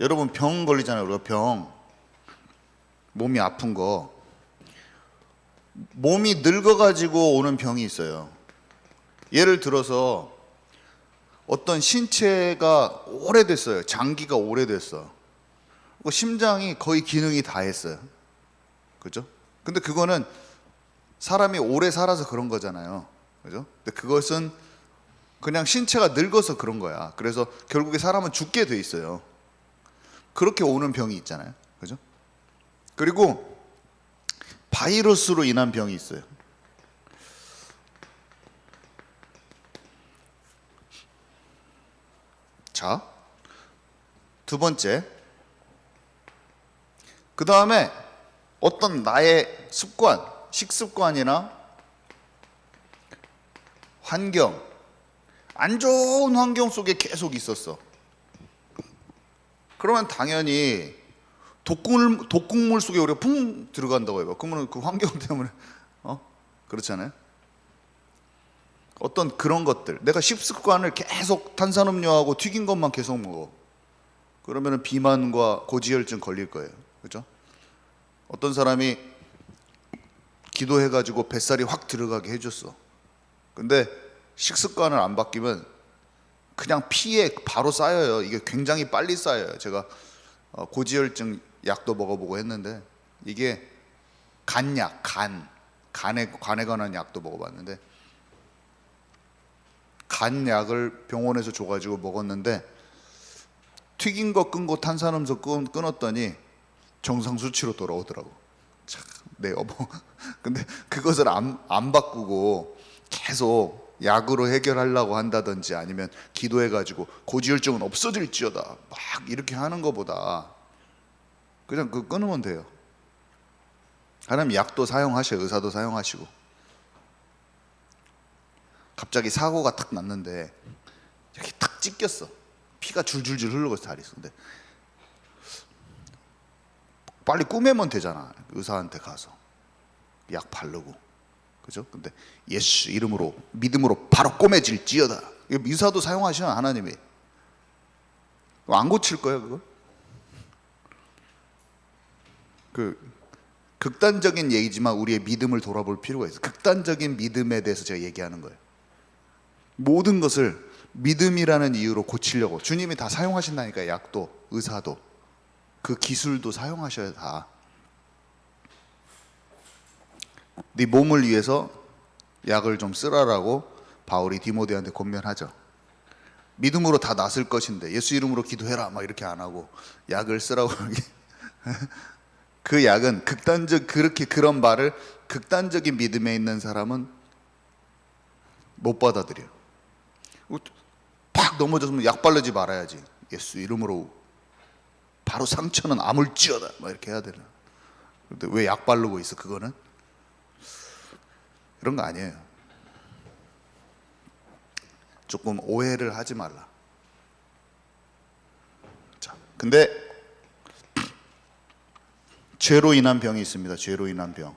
여러분 병 걸리잖아요. 우리가 병, 몸이 아픈 거, 몸이 늙어가지고 오는 병이 있어요. 예를 들어서 어떤 신체가 오래됐어요. 장기가 오래됐어. 심장이 거의 기능이 다 했어요. 그죠? 근데 그거는 사람이 오래 살아서 그런 거잖아요. 그죠? 근데 그것은 그냥 신체가 늙어서 그런 거야. 그래서 결국에 사람은 죽게 돼 있어요. 그렇게 오는 병이 있잖아요. 그죠? 그리고 바이러스로 인한 병이 있어요. 자, 두 번째. 그 다음에 어떤 나의 습관, 식습관이나 환경, 안 좋은 환경 속에 계속 있었어. 그러면 당연히 독극물 속에 우리가 풍 들어간다고 해요. 그러면 그 환경 때문에 그렇잖아요. 어떤 그런 것들, 내가 식습관을 계속 탄산음료하고 튀긴 것만 계속 먹어. 그러면 비만과 고지혈증 걸릴 거예요. 그죠? 어떤 사람이 기도해가지고 뱃살이 확 들어가게 해줬어. 근데 식습관을 안 바뀌면 그냥 피에 바로 쌓여요. 이게 굉장히 빨리 쌓여요. 제가 고지혈증 약도 먹어보고 했는데, 이게 간약, 간에 관한 약도 먹어봤는데, 간약을 병원에서 줘가지고 먹었는데 튀긴 거 끊고 탄산음료 끊었더니 정상 수치로 돌아오더라고. 참, 내 여보. 근데 그것을 안 바꾸고 계속 약으로 해결하려고 한다든지 아니면 기도해가지고 고지혈증은 없어질지어다 막 이렇게 하는 것보다 그냥 그거 끊으면 돼요. 하나님 약도 사용하셔요. 의사도 사용하시고. 갑자기 사고가 탁 났는데 이렇게 탁 찢겼어. 피가 줄줄줄 흐르고 다리 있어. 근데 빨리 꾸매면 되잖아. 의사한테 가서 약 바르고. 그죠? 근데 예수 이름으로 믿음으로 바로 꼬매질지어다. 의사도 사용하시는 하나님이. 안 고칠 거예요, 그거? 그 극단적인 얘기지만 우리의 믿음을 돌아볼 필요가 있어요. 극단적인 믿음에 대해서 제가 얘기하는 거예요. 모든 것을 믿음이라는 이유로 고치려고 주님이 다 사용하신다니까요. 약도, 의사도, 그 기술도 사용하셔야 다. 네 몸을 위해서 약을 좀 쓰라라고 바울이 디모데한테 권면하죠. 믿음으로 다 낫을 것인데 예수 이름으로 기도해라 막 이렇게 안 하고 약을 쓰라고. 그 약은 그렇게 그런 말을 극단적인 믿음에 있는 사람은 못 받아들여요. 팍 넘어져서 약 바르지 말아야지. 예수 이름으로 바로 상처는 아물지어다 막 이렇게 해야 되나. 근데 왜 약 바르고 있어? 그거는 그런 거 아니에요. 조금 오해를 하지 말라. 자, 근데 죄로 인한 병이 있습니다. 죄로 인한 병.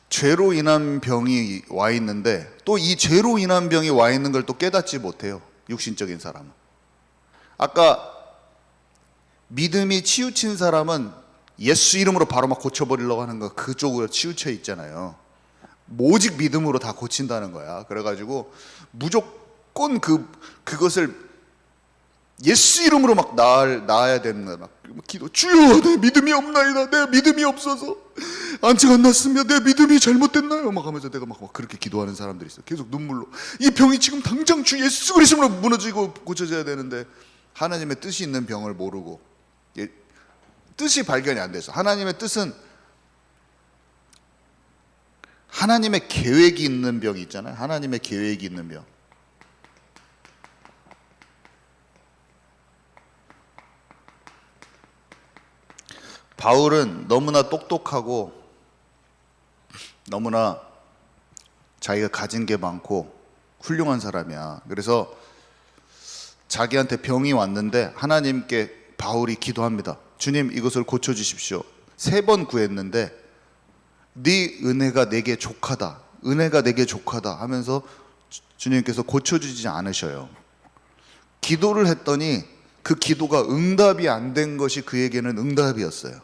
죄로 인한 병이 와 있는데 또 이 죄로 인한 병이 와 있는 걸 또 깨닫지 못해요. 육신적인 사람은. 아까 믿음이 치우친 사람은 예수 이름으로 바로 막 고쳐버리려고 하는 거 그쪽으로 치우쳐 있잖아요. 오직 믿음으로 다 고친다는 거야. 그래가지고 무조건 그것을 예수 이름으로 막 나아야 되는 거야. 막 기도, 주여 내 믿음이 없나이다. 내 믿음이 없어서 안책 안 났으면 내 믿음이 잘못됐나요? 막 하면서 내가 막 그렇게 기도하는 사람들이 있어. 계속 눈물로. 이 병이 지금 당장 주 예수 그리스도로 무너지고 고쳐져야 되는데 하나님의 뜻이 있는 병을 모르고 뜻이 발견이 안 돼서. 하나님의 뜻은 하나님의 계획이 있는 병이 있잖아요. 하나님의 계획이 있는 병. 바울은 너무나 똑똑하고 너무나 자기가 가진 게 많고 훌륭한 사람이야. 그래서 자기한테 병이 왔는데 하나님께 바울이 기도합니다. 주님 이것을 고쳐주십시오. 3번 구했는데 네 은혜가 내게 족하다. 은혜가 내게 족하다 하면서 주님께서 고쳐주지 않으셔요. 기도를 했더니 그 기도가 응답이 안 된 것이 그에게는 응답이었어요.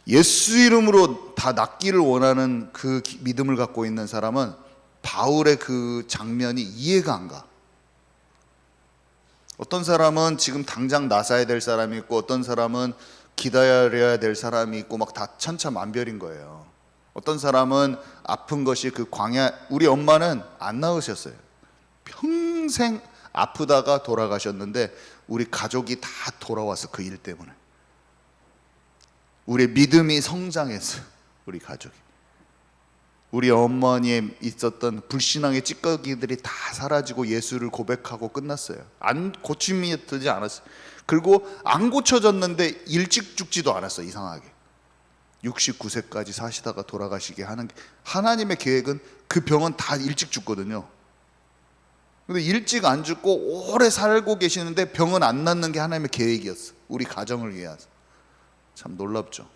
예수 이름으로 다 낫기를 원하는 그 믿음을 갖고 있는 사람은 바울의 그 장면이 이해가 안 가. 어떤 사람은 지금 당장 나사야 될 사람이 있고, 어떤 사람은 기다려야 될 사람이 있고, 막 다 천차만별인 거예요. 어떤 사람은 아픈 것이 그 광야, 우리 엄마는 안 낳으셨어요. 평생 아프다가 돌아가셨는데 우리 가족이 다 돌아와서 그 일 때문에 우리의 믿음이 성장했어요. 우리 가족이, 우리 어머니에 있었던 불신앙의 찌꺼기들이 다 사라지고 예수를 고백하고 끝났어요. 안 고침이 되지 않았어요. 그리고 안 고쳐졌는데 일찍 죽지도 않았어요. 이상하게 69세까지 사시다가 돌아가시게 하는 게, 하나님의 계획은 그 병은 다 일찍 죽거든요. 근데 일찍 안 죽고 오래 살고 계시는데 병은 안 낫는 게 하나님의 계획이었어. 우리 가정을 위해서. 참 놀랍죠.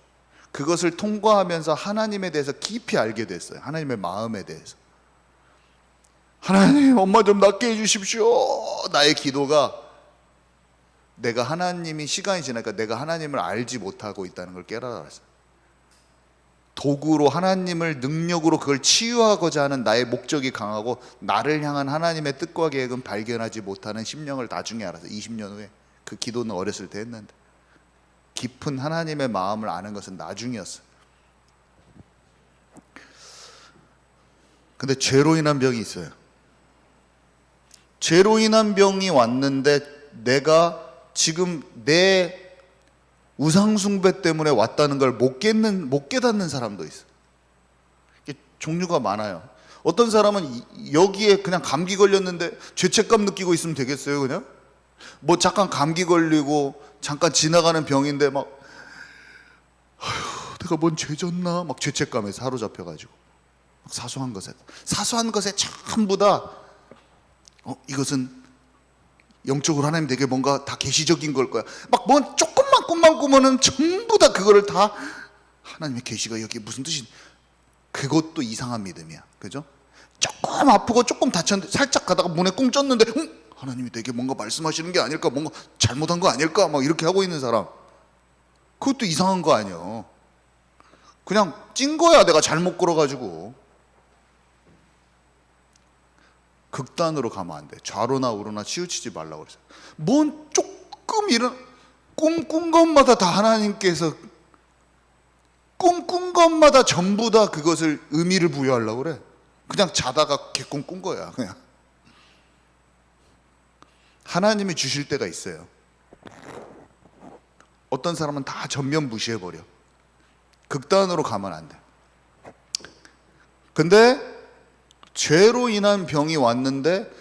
그것을 통과하면서 하나님에 대해서 깊이 알게 됐어요. 하나님의 마음에 대해서. 하나님, 엄마 좀 낫게 해주십시오. 나의 기도가, 내가 하나님이 시간이 지나니까 내가 하나님을 알지 못하고 있다는 걸 깨달았어요. 도구로, 하나님을 능력으로 그걸 치유하고자 하는 나의 목적이 강하고 나를 향한 하나님의 뜻과 계획은 발견하지 못하는 심령을 나중에 알았어요. 20년 후에. 그 기도는 어렸을 때 했는데 깊은 하나님의 마음을 아는 것은 나중이었어요. 근데 죄로 인한 병이 있어요. 죄로 인한 병이 왔는데 내가 지금 내 우상숭배 때문에 왔다는 걸 못 깨닫는 사람도 있어요. 이게 종류가 많아요. 어떤 사람은 여기에 그냥 감기 걸렸는데 죄책감 느끼고 있으면 되겠어요. 그냥 뭐 잠깐 감기 걸리고 잠깐 지나가는 병인데 막 내가 뭔 죄 졌나 막 죄책감에 사로잡혀가지고 사소한 것에 전부 다 이것은 영적으로 하나님 되게 뭔가 다 계시적인 걸 거야. 막 뭔 조금만 꿈만 꾸면은 전부 다 그거를 다 하나님의 계시가 여기 무슨 뜻이, 그것도 이상한 믿음이야. 그죠? 조금 아프고 조금 다쳤는데 살짝 가다가 문에 꽁 쪘는데 하나님이 되게 뭔가 말씀하시는 게 아닐까, 뭔가 잘못한 거 아닐까 막 이렇게 하고 있는 사람, 그것도 이상한 거 아니에요. 그냥 찐 거야. 내가 잘못 걸어가지고. 극단으로 가면 안 돼. 좌로나 우로나 치우치지 말라고 그랬어요. 뭔 조금 이런 꿈꾼 것마다 다 하나님께서 꿈꾼 것마다 전부 다 그것을 의미를 부여하려고 그래. 그냥 자다가 개꿈 꾼 거야. 그냥 하나님이 주실 때가 있어요. 어떤 사람은 다 전면 무시해버려. 극단으로 가면 안 돼. 근데 죄로 인한 병이 왔는데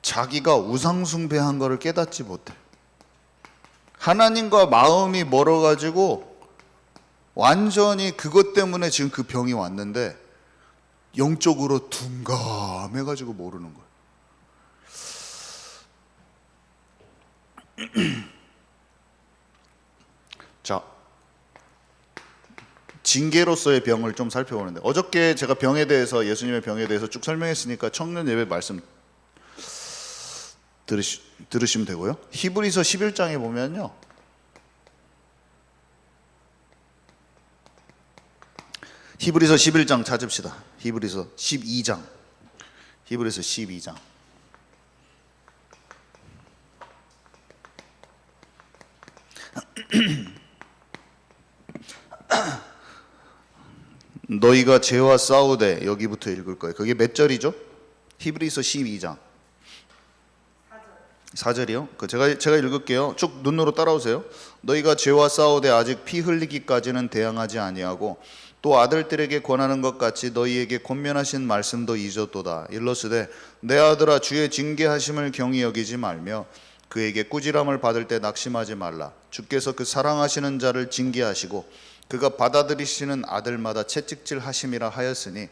자기가 우상숭배한 것을 깨닫지 못해. 하나님과 마음이 멀어가지고 완전히 그것 때문에 지금 그 병이 왔는데 영적으로 둔감해가지고 모르는 거예요. 자, 징계로서의 병을 좀 살펴보는데, 어저께 제가 병에 대해서, 예수님의 병에 대해서 쭉 설명했으니까 청년 예배 말씀 들으시면 되고요. 히브리서 11장에 보면요, 히브리서 11장 찾읍시다. 히브리서 12장. 히브리서 12장. 너희가 죄와 싸우되, 여기부터 읽을 거예요. 그게 몇 절이죠? 히브리서 12장 4절이요? 제가 읽을게요. 쭉 눈으로 따라오세요. 너희가 죄와 싸우되 아직 피 흘리기까지는 대항하지 아니하고 또 아들들에게 권하는 것 같이 너희에게 권면하신 말씀도 잊었도다. 일러스되 내 아들아, 주의 징계하심을 경히 여기지 말며 그에게 꾸지람을 받을 때 낙심하지 말라. 주께서 그 사랑하시는 자를 징계하시고 그가 받아들이시는 아들마다 채찍질 하심이라 하였으니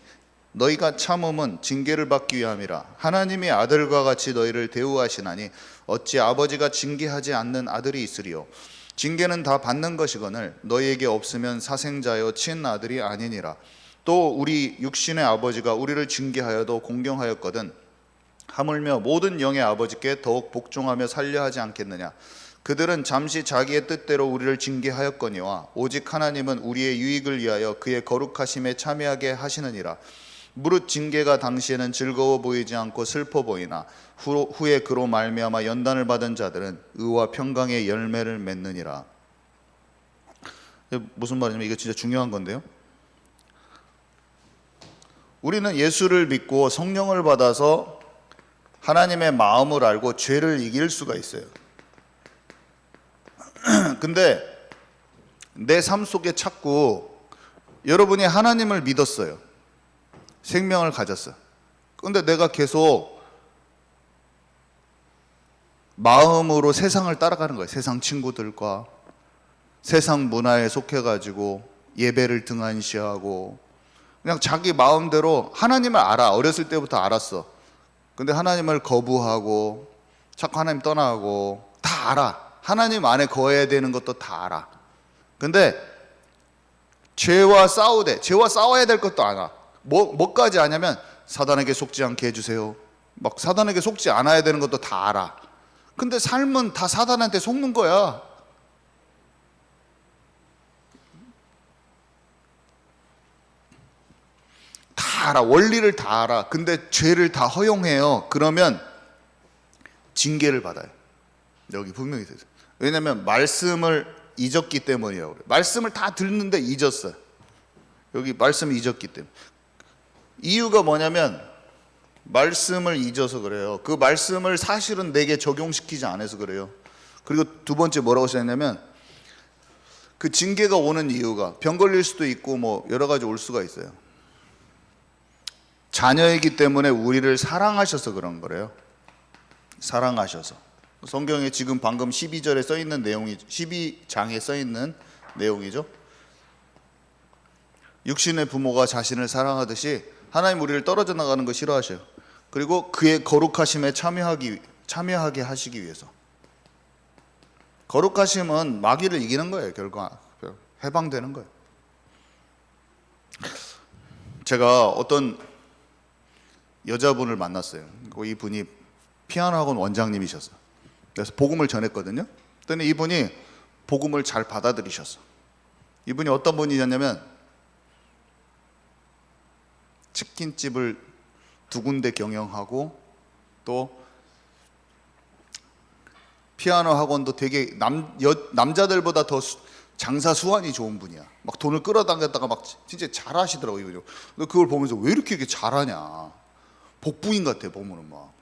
너희가 참음은 징계를 받기 위함이라. 하나님이 아들과 같이 너희를 대우하시나니 어찌 아버지가 징계하지 않는 아들이 있으리요. 징계는 다 받는 것이거늘 너희에게 없으면 사생자여 친아들이 아니니라. 또 우리 육신의 아버지가 우리를 징계하여도 공경하였거든 하물며 모든 영의 아버지께 더욱 복종하며 살려 하지 않겠느냐. 그들은 잠시 자기의 뜻대로 우리를 징계하였거니와 오직 하나님은 우리의 유익을 위하여 그의 거룩하심에 참여하게 하시느니라. 무릇 징계가 당시에는 즐거워 보이지 않고 슬퍼 보이나 후에 그로 말미암아 연단을 받은 자들은 의와 평강의 열매를 맺느니라. 무슨 말이냐면 이게 진짜 중요한 건데요, 우리는 예수를 믿고 성령을 받아서 하나님의 마음을 알고 죄를 이길 수가 있어요. 근데 내 삶 속에 자꾸 여러분이 하나님을 믿었어요. 생명을 가졌어요. 근데 내가 계속 마음으로 세상을 따라가는 거예요. 세상 친구들과 세상 문화에 속해가지고 예배를 등한시하고 그냥 자기 마음대로 하나님을 알아. 어렸을 때부터 알았어. 근데 하나님을 거부하고 자꾸 하나님 떠나고 다 알아. 하나님 안에 거해야 되는 것도 다 알아. 근데 죄와 싸워야 될 것도 알아. 뭐까지 아냐면 사단에게 속지 않게 해주세요. 막 사단에게 속지 않아야 되는 것도 다 알아. 근데 삶은 다 사단한테 속는 거야. 다 알아. 원리를 다 알아. 근데 죄를 다 허용해요. 그러면 징계를 받아요. 여기 분명히 되죠. 왜냐하면 말씀을 잊었기 때문이에요. 말씀을 다 듣는데 잊었어요. 여기 말씀을 잊었기 때문에. 이유가 뭐냐면 말씀을 잊어서 그래요. 그 말씀을 사실은 내게 적용시키지 않아서 그래요. 그리고 두 번째 뭐라고 했냐면 그 징계가 오는 이유가 병 걸릴 수도 있고 뭐 여러 가지 올 수가 있어요. 자녀이기 때문에 우리를 사랑하셔서 그런 거래요. 사랑하셔서. 성경에 지금 방금 12절에 써 있는 내용이 12장에 써 있는 내용이죠. 육신의 부모가 자신을 사랑하듯이 하나님 우리를 떨어져 나가는 거 싫어하셔요. 그리고 그의 거룩하심에 참여하게 하시기 위해서. 거룩하심은 마귀를 이기는 거예요. 결과 해방되는 거예요. 제가 어떤 여자분을 만났어요. 이분이 피아노 학원 원장님이셨어요. 그래서 복음을 전했거든요. 그랬더니 이분이 복음을 잘 받아들이셨어. 이분이 어떤 분이셨냐면 치킨집을 2군데 경영하고 또 피아노 학원도 되게 남자들보다 더 장사 수완이 좋은 분이야. 막 돈을 끌어당겼다가 막 진짜 잘하시더라고요. 근데 그걸 보면서 왜 이렇게 잘하냐. 복부인 같아 보면은 막.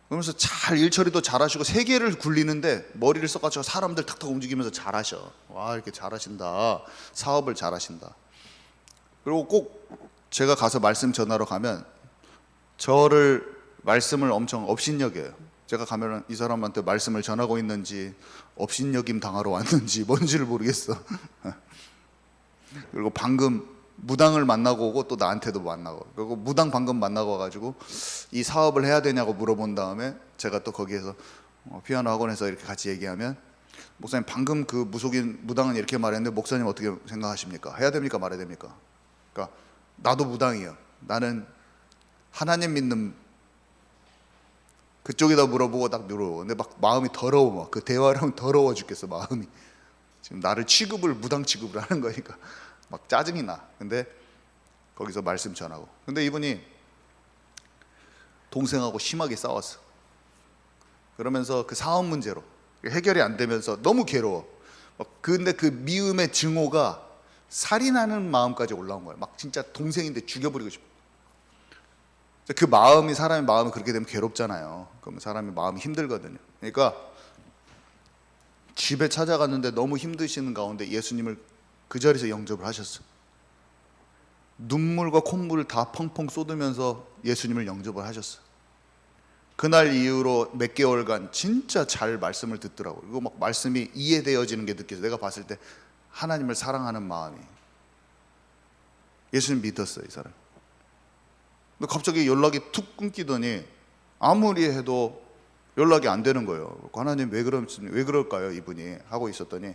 그러면서 잘 일처리도 잘하시고 세계를 굴리는데 머리를 써가지고 사람들 탁탁 움직이면서 잘하셔. 와 이렇게 잘하신다. 사업을 잘하신다. 그리고 꼭 제가 가서 말씀 전하러 가면 저를 말씀을 엄청 업신여겨요. 제가 가면은 이 사람한테 말씀을 전하고 있는지 업신여김 당하러 왔는지 뭔지를 모르겠어. 그리고 방금 무당을 만나고 오고 또 나한테도 만나고, 그리고 무당 방금 만나고 와가지고 이 사업을 해야 되냐고 물어본 다음에 제가 또 거기에서 피아노 학원에서 이렇게 같이 얘기하면 목사님 방금 그 무속인 무당은 이렇게 말했는데 목사님 어떻게 생각하십니까? 해야 됩니까 말아야 됩니까? 그러니까 나도 무당이에요. 나는 하나님 믿는 그쪽에다 물어보고 딱 물어보고 근데 막 마음이 더러워. 막 그 대화를 하면 더러워 죽겠어 마음이. 지금 나를 무당 취급을 하는 거니까 막 짜증이 나. 근데 거기서 말씀 전하고. 근데 이분이 동생하고 심하게 싸웠어. 그러면서 그 사업 문제로 해결이 안 되면서 너무 괴로워. 근데 그 미움의 증오가 살인하는 마음까지 올라온 거야. 막 진짜 동생인데 죽여버리고 싶어. 그 마음이 사람의 마음이 그렇게 되면 괴롭잖아요. 그러면 사람의 마음이 힘들거든요. 그러니까 집에 찾아갔는데 너무 힘드시는 가운데 예수님을 그 자리에서 영접을 하셨어. 눈물과 콧물을 다 펑펑 쏟으면서 예수님을 영접을 하셨어. 그날 이후로 몇 개월간 진짜 잘 말씀을 듣더라고요. 그리고 막 말씀이 이해되어지는 게 느껴져. 내가 봤을 때 하나님을 사랑하는 마음이. 예수님 믿었어요, 이 사람. 근데 갑자기 연락이 툭 끊기더니 아무리 해도 연락이 안 되는 거예요. 하나님 왜 그럴까요, 이분이 하고 있었더니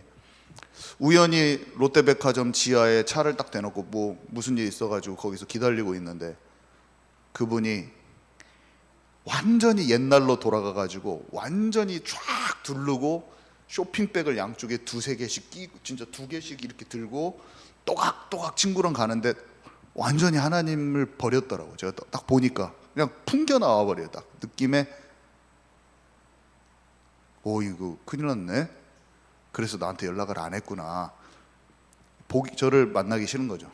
우연히 롯데백화점 지하에 차를 딱 대놓고 뭐 무슨 일이 있어가지고 거기서 기다리고 있는데 그분이 완전히 옛날로 돌아가가지고 완전히 쫙 두르고 쇼핑백을 양쪽에 두세 개씩 끼고 진짜 두 개씩 이렇게 들고 또각또각 친구랑 가는데 완전히 하나님을 버렸더라고요. 제가 딱 보니까 그냥 풍겨 나와 버려요. 딱 느낌에 오 이거 큰일 났네. 그래서 나한테 연락을 안 했구나. 저를 만나기 싫은 거죠.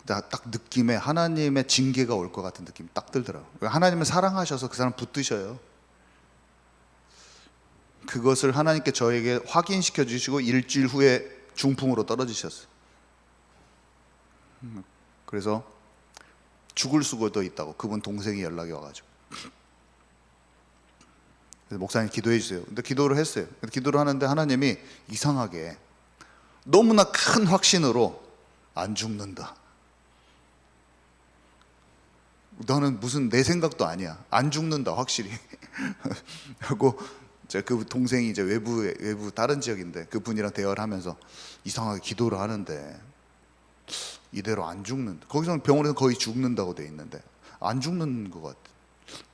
딱 느낌에 하나님의 징계가 올 것 같은 느낌이 딱 들더라고요. 하나님은 사랑하셔서 그 사람 붙드셔요. 그것을 하나님께 저에게 확인시켜 주시고 일주일 후에 중풍으로 떨어지셨어요. 그래서 죽을 수도 있다고 그분 동생이 연락이 와가지고 그래서 목사님 기도해 주세요. 근데 기도를 했어요. 기도를 하는데 하나님이 이상하게 너무나 큰 확신으로 안 죽는다. 너는 무슨 내 생각도 아니야. 안 죽는다 확실히. 하고 그 동생이 이제 외부 다른 지역인데 그 분이랑 대화를 하면서 이상하게 기도를 하는데 이대로 안 죽는다. 거기서는 병원에서 거의 죽는다고 돼 있는데 안 죽는 것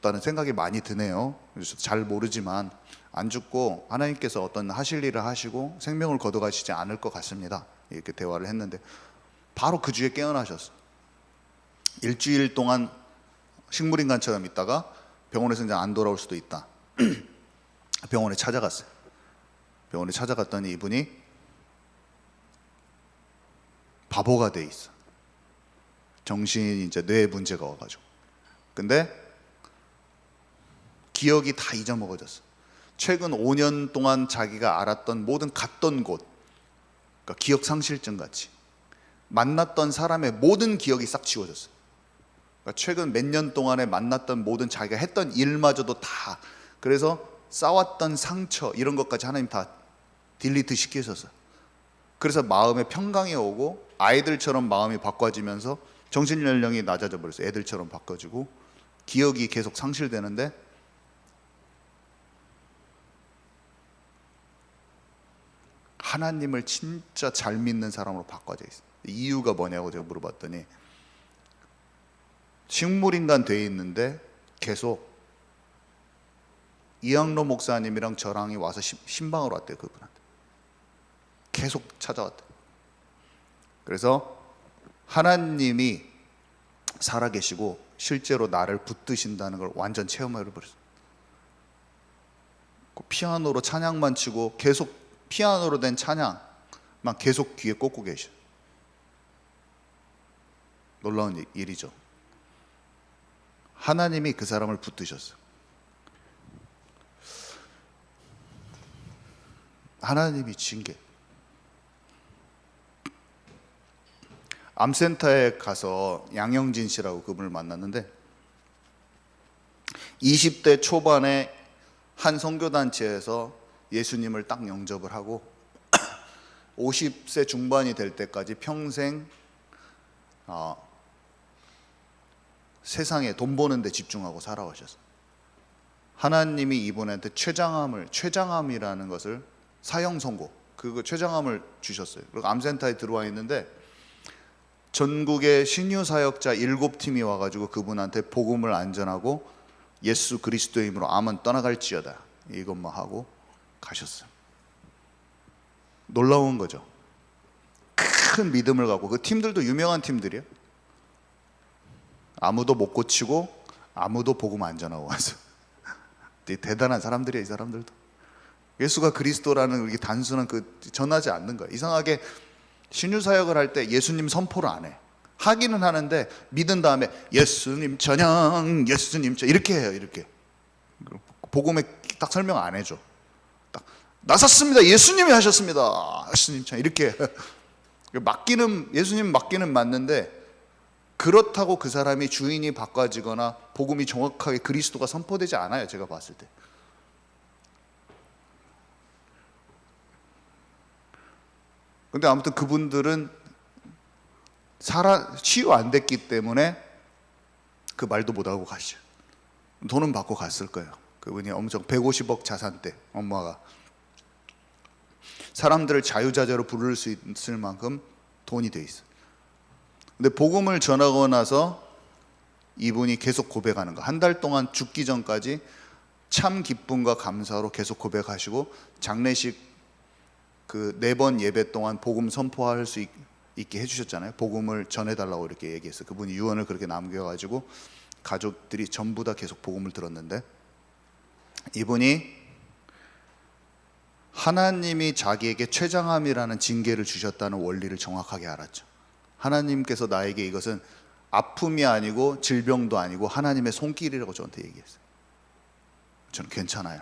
같다는 생각이 많이 드네요. 그래서 잘 모르지만 안 죽고 하나님께서 어떤 하실 일을 하시고 생명을 거둬가시지 않을 것 같습니다. 이렇게 대화를 했는데 바로 그 주에 깨어나셨어. 일주일 동안 식물인간처럼 있다가 병원에서 이제 안 돌아올 수도 있다. 병원에 찾아갔어요. 병원에 찾아갔더니 이분이 바보가 돼 있어. 정신이 이제 뇌에 문제가 와가지고. 근데 기억이 다 잊어먹어졌어. 최근 5년 동안 자기가 알았던 모든 갔던 곳, 그러니까 기억 상실증 같이 만났던 사람의 모든 기억이 싹 지워졌어. 그러니까 최근 몇 년 동안에 만났던 모든 자기가 했던 일마저도 다, 그래서 싸웠던 상처 이런 것까지 하나님 다 딜리트 시키셨어요. 그래서 마음에 평강이 오고 아이들처럼 마음이 바꿔지면서 정신 연령이 낮아져 버렸어요. 애들처럼 바꿔지고 기억이 계속 상실되는데 하나님을 진짜 잘 믿는 사람으로 바꿔져 있어요. 이유가 뭐냐고 제가 물어봤더니 식물인간 돼 있는데 계속 이양로 목사님이랑 저랑이 와서 신방을 왔대요. 그분한테 계속 찾아왔대. 그래서 하나님이 살아계시고 실제로 나를 붙드신다는 걸 완전 체험해버렸어요. 피아노로 찬양만 치고 계속 피아노로 된 찬양만 계속 귀에 꽂고 계셔. 놀라운 일이죠. 하나님이 그 사람을 붙드셨어요. 하나님이 징계. 암센터에 가서 양영진 씨라고 그분을 만났는데 20대 초반에 한 선교단체에서 예수님을 딱 영접을 하고 50세 중반이 될 때까지 평생 세상에 돈 버는 데 집중하고 살아오셨어요. 하나님이 이분한테 최장암이라는 것을 사형 선고, 그 최장암을 주셨어요. 그리고 암센터에 들어와 있는데 전국의 신유 사역자 7팀이 와가지고 그분한테 복음을 안전하고 예수 그리스도의 이름으로 암은 떠나갈지어다 이것만 하고 가셨어요. 놀라운 거죠. 큰 믿음을 갖고 그 팀들도 유명한 팀들이에요. 아무도 못 고치고 아무도 복음 안 전하고 와서 대단한 사람들이에요. 이 사람들도 예수가 그리스도라는 이렇게 단순한 그 전하지 않는 거예요. 이상하게 신유 사역을 할 때 예수님 선포를 안 해. 하기는 하는데 믿은 다음에 예수님 전형 예수님 전 이렇게 해요. 이렇게 복음에 딱 설명 안 해줘. 딱 나섰습니다. 예수님이 하셨습니다. 예수님 전 이렇게 맡기는, 예수님 맡기는 맞는데 그렇다고 그 사람이 주인이 바꿔지거나 복음이 정확하게 그리스도가 선포되지 않아요. 제가 봤을 때. 근데 아무튼 그분들은 치유 안 됐기 때문에 그 말도 못하고 가시죠. 돈은 받고 갔을 거예요. 그분이 엄청 150억 자산대 엄마가 사람들을 자유자재로 부를 수 있을 만큼 돈이 돼 있어요. 근데 복음을 전하고 나서 이분이 계속 고백하는 거. 한 달 동안 죽기 전까지 참 기쁨과 감사로 계속 고백하시고, 장례식 그 4번 예배 동안 복음 선포할 수 있게 해주셨잖아요. 복음을 전해달라고 이렇게 얘기했어요. 그분이 유언을 그렇게 남겨가지고 가족들이 전부 다 계속 복음을 들었는데, 이분이 하나님이 자기에게 최장함이라는 징계를 주셨다는 원리를 정확하게 알았죠. 하나님께서 나에게 이것은 아픔이 아니고 질병도 아니고 하나님의 손길이라고 저한테 얘기했어요. 저는 괜찮아요.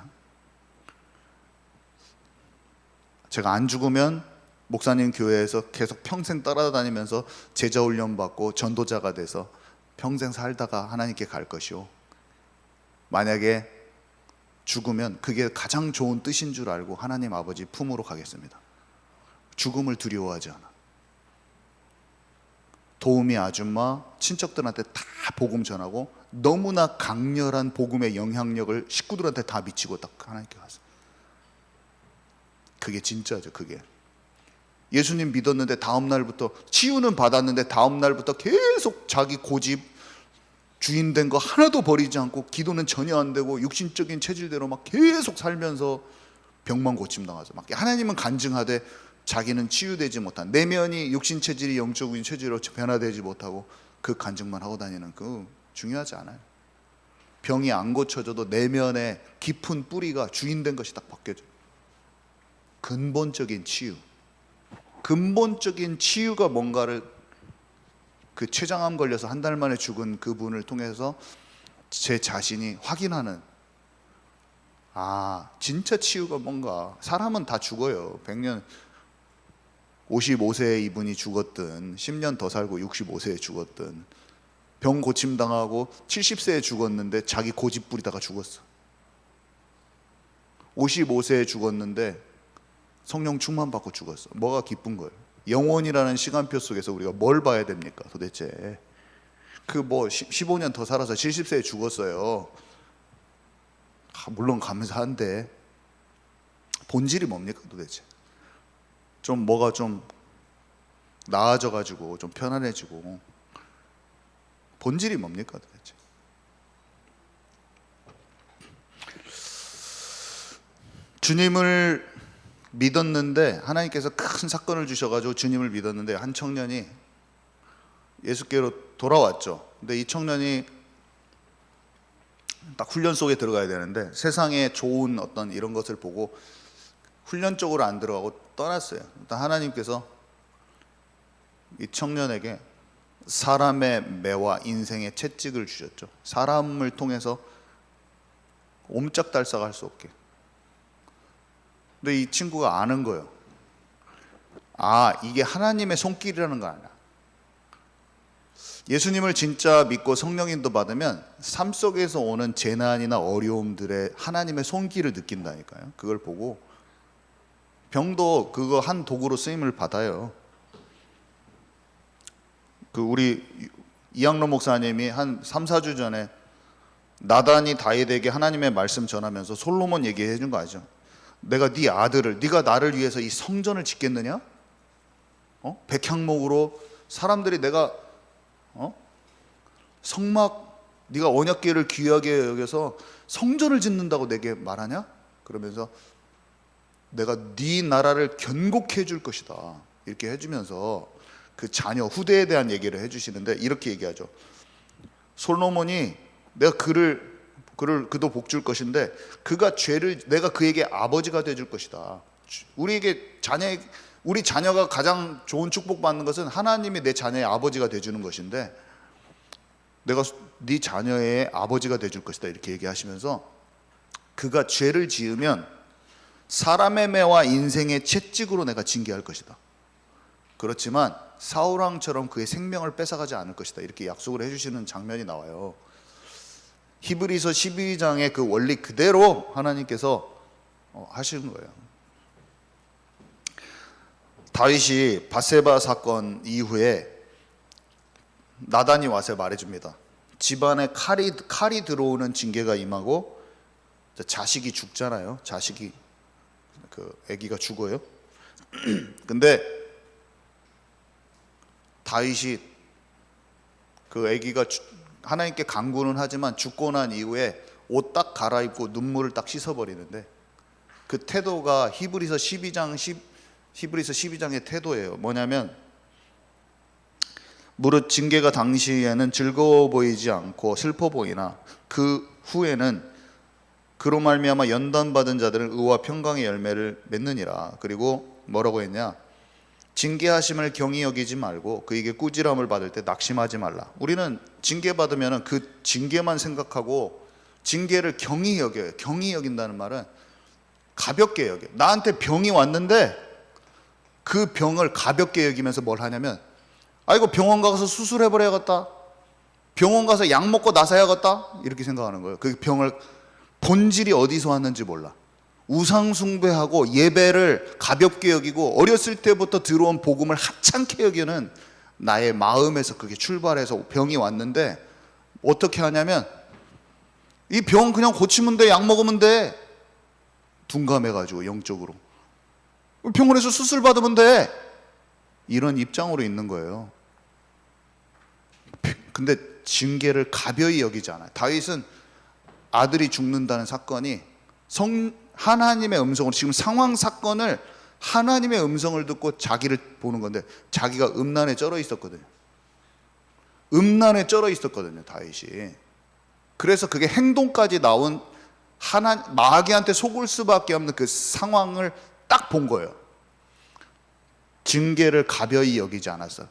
제가 안 죽으면 목사님 교회에서 계속 평생 따라다니면서 제자 훈련 받고 전도자가 돼서 평생 살다가 하나님께 갈 것이요, 만약에 죽으면 그게 가장 좋은 뜻인 줄 알고 하나님 아버지 품으로 가겠습니다. 죽음을 두려워하지 않아. 도우미 아줌마 친척들한테 다 복음 전하고 너무나 강렬한 복음의 영향력을 식구들한테 다 미치고 딱 하나님께 갔어요. 그게 진짜죠. 그게 예수님 믿었는데 다음 날부터 치유는 받았는데 다음 날부터 계속 자기 고집, 주인 된 거 하나도 버리지 않고 기도는 전혀 안 되고 육신적인 체질대로 막 계속 살면서 병만 고침당하죠. 막 하나님은 간증하되 자기는 치유되지 못한, 내면이 육신 체질이 영적인 체질로 변화되지 못하고 그 간증만 하고 다니는, 그 중요하지 않아요. 병이 안 고쳐져도 내면의 깊은 뿌리가 주인된 것이 딱 바뀌어져요. 근본적인 치유, 근본적인 치유가 뭔가를, 그 췌장암 걸려서 한 달 만에 죽은 그분을 통해서 제 자신이 확인하는, 아 진짜 치유가 뭔가. 사람은 다 죽어요. 100년 55세에 이분이 죽었든 10년 더 살고 65세에 죽었든 병 고침 당하고 70세에 죽었는데 자기 고집 부리다가 죽었어. 55세에 죽었는데 성령 충만 받고 죽었어. 뭐가 기쁜 거예요? 영원이라는 시간표 속에서 우리가 뭘 봐야 됩니까 도대체? 그 뭐 15년 더 살아서 70세에 죽었어요. 물론 감사한데 본질이 뭡니까 도대체? 좀 뭐가 좀 나아져 가지고 좀 편안해지고, 본질이 뭡니까 도대체? 주님을 믿었는데, 하나님께서 큰 사건을 주셔가지고 주님을 믿었는데 한 청년이 예수께로 돌아왔죠. 근데 이 청년이 딱 훈련 속에 들어가야 되는데 세상에 좋은 어떤 이런 것을 보고 훈련 쪽으로 안 들어가고 떠났어요. 일단 하나님께서 이 청년에게 사람의 매와 인생의 채찍을 주셨죠. 사람을 통해서 옴짝달싹할 수 없게. 근데 이 친구가 아는 거예요. 아, 이게 하나님의 손길이라는 거 알아. 예수님을 진짜 믿고 성령인도 받으면 삶 속에서 오는 재난이나 어려움들의 하나님의 손길을 느낀다니까요. 그걸 보고 병도 그거 한 도구로 쓰임을 받아요. 그 우리 이양로 목사님이 한 3, 4주 전에 나단이 다윗에게 하나님의 말씀 전하면서 솔로몬 얘기해 준 거 알죠? 내가 네 아들을, 네가 나를 위해서 이 성전을 짓겠느냐? 백향목으로 사람들이 내가 성막, 네가 언약궤를 귀하게 여겨서 성전을 짓는다고 내게 말하냐? 그러면서 내가 네 나라를 견고케 해줄 것이다 이렇게 해주면서 그 자녀 후대에 대한 얘기를 해주시는데 이렇게 얘기하죠. 솔로몬이 내가 그도 복 줄 것인데 그가 죄를, 내가 그에게 아버지가 돼줄 것이다. 우리 자녀가 가장 좋은 축복 받는 것은 하나님이 내 자녀의 아버지가 돼주는 것인데 내가 네 자녀의 아버지가 돼줄 것이다 이렇게 얘기하시면서 그가 죄를 지으면 사람의 매와 인생의 채찍으로 내가 징계할 것이다. 그렇지만 사울왕처럼 그의 생명을 뺏어가지 않을 것이다 이렇게 약속을 해주시는 장면이 나와요. 히브리서 12장의 그 원리 그대로 하나님께서 하시는 거예요. 다윗이 밧세바 사건 이후에 나단이 와서 말해줍니다. 집안에 칼이 들어오는 징계가 임하고 자식이 죽잖아요. 자식이 그 아기가 죽어요. 근데 다윗이 그 아기가 하나님께 간구는 하지만 죽고 난 이후에 옷 딱 갈아입고 눈물을 딱 씻어버리는데 그 태도가 히브리서 12장의 태도예요. 뭐냐면 무릇 징계가 당시에는 즐거워 보이지 않고 슬퍼 보이나 그 후에는 그로 말미암아 연단받은 자들은 의와 평강의 열매를 맺느니라. 그리고 뭐라고 했냐? 징계하심을 경히 여기지 말고 그에게 꾸지람을 받을 때 낙심하지 말라. 우리는 징계받으면 그 징계만 생각하고 징계를 경히 여겨요. 경히 여긴다는 말은 가볍게 여겨. 나한테 병이 왔는데 그 병을 가볍게 여기면서 뭘 하냐면 아이고 병원 가서 수술해버려야겠다, 병원 가서 약 먹고 나서야겠다, 이렇게 생각하는 거예요. 그 병을 본질이 어디서 왔는지 몰라. 우상숭배하고 예배를 가볍게 여기고 어렸을 때부터 들어온 복음을 하찮게 여기는 나의 마음에서 그게 출발해서 병이 왔는데 어떻게 하냐면 이 병 그냥 고치면 돼, 약 먹으면 돼, 둔감해가지고 영적으로 병원에서 수술 받으면 돼, 이런 입장으로 있는 거예요. 근데 징계를 가벼이 여기지 않아요. 다윗은 아들이 죽는다는 사건이 하나님의 음성으로, 지금 상황 사건을 하나님의 음성을 듣고 자기를 보는 건데 자기가 음란에 쩔어 있었거든요. 음란에 쩔어 있었거든요, 다윗이. 그래서 그게 행동까지 나온 마귀한테 속을 수밖에 없는 그 상황을 딱 본 거예요. 징계를 가벼이 여기지 않았어.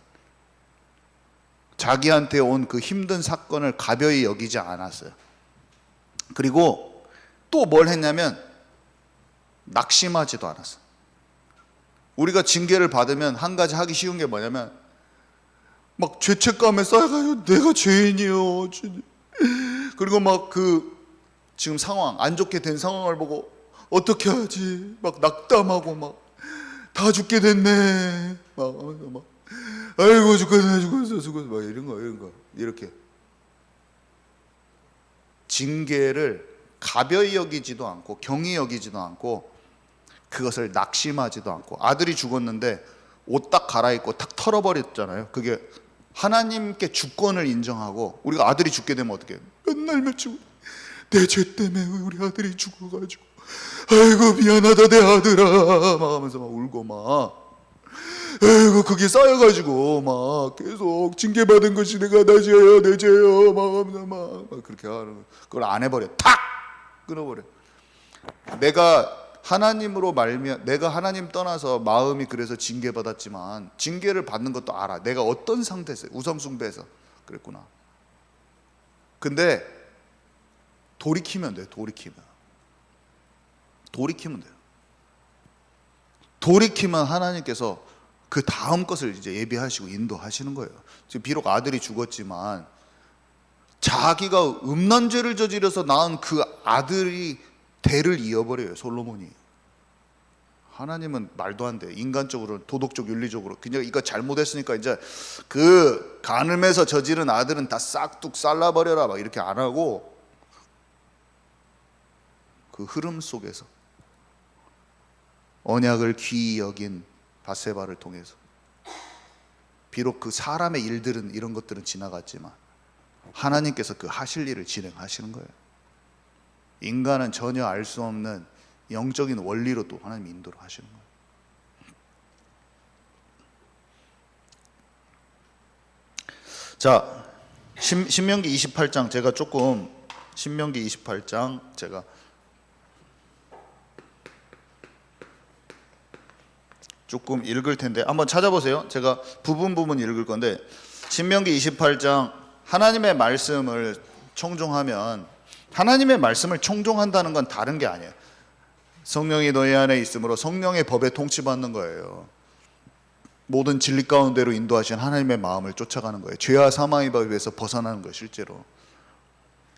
자기한테 온 그 힘든 사건을 가벼이 여기지 않았어요. 그리고 또 뭘 했냐면 낙심하지도 않았어. 우리가 징계를 받으면 한 가지 하기 쉬운 게 뭐냐면 막 죄책감에 쌓여가지고 내가 죄인이요, 그리고 막 그 지금 상황, 안 좋게 된 상황을 보고 어떻게 하지 막 낙담하고 막 다 죽게 됐네 막 아이고 죽었어 막 이런 거 이렇게 징계를 가벼이 여기지도 않고 경히 여기지도 않고 그것을 낙심하지도 않고, 아들이 죽었는데 옷 딱 갈아입고 탁 털어버렸잖아요. 그게 하나님께 주권을 인정하고, 우리가 아들이 죽게 되면 어떻게 해요? 맨날 며칠 내 죄 때문에 우리 아들이 죽어가지고 아이고 미안하다 내 아들아 막 하면서 막 울고 막 아이고 그게 쌓여가지고 막 계속 징계받은 것이 내가 내 죄요 막 하면서 막 그렇게 하는, 그걸 안 해버려. 탁 끊어버려. 내가 하나님 떠나서 마음이 그래서 징계받았지만 징계를 받는 것도 알아. 내가 어떤 상태에서 우상숭배해서 그랬구나. 근데 돌이키면 돼요. 돌이키면 돼요. 돌이키면 하나님께서 그 다음 것을 이제 예비하시고 인도하시는 거예요. 지금 비록 아들이 죽었지만 자기가 음란죄를 저지려서 낳은 그 아들이 대를 이어버려요, 솔로몬이. 하나님은 말도 안 돼. 인간적으로, 도덕적, 윤리적으로 그냥 이거 잘못했으니까 이제 그 간음해서 저지른 아들은 다 싹둑 잘라버려라 막 이렇게 안 하고, 그 흐름 속에서 언약을 귀히 여긴 밧세바를 통해서 비록 그 사람의 일들은, 이런 것들은 지나갔지만 하나님께서 그 하실 일을 진행하시는 거예요. 인간은 전혀 알 수 없는 영적인 원리로 또 하나님 인도를 하시는 거예요. 자, 신명기 28장 제가 조금, 신명기 28장 제가 조금 읽을 텐데 한번 찾아보세요. 제가 부분 읽을 건데, 신명기 28장 하나님의 말씀을 청종하면, 하나님의 말씀을 청종한다는 건 다른 게 아니에요. 성령이 너희 안에 있으므로 성령의 법에 통치받는 거예요. 모든 진리 가운데로 인도하신 하나님의 마음을 쫓아가는 거예요. 죄와 사망의 법에서 벗어나는 거예요. 실제로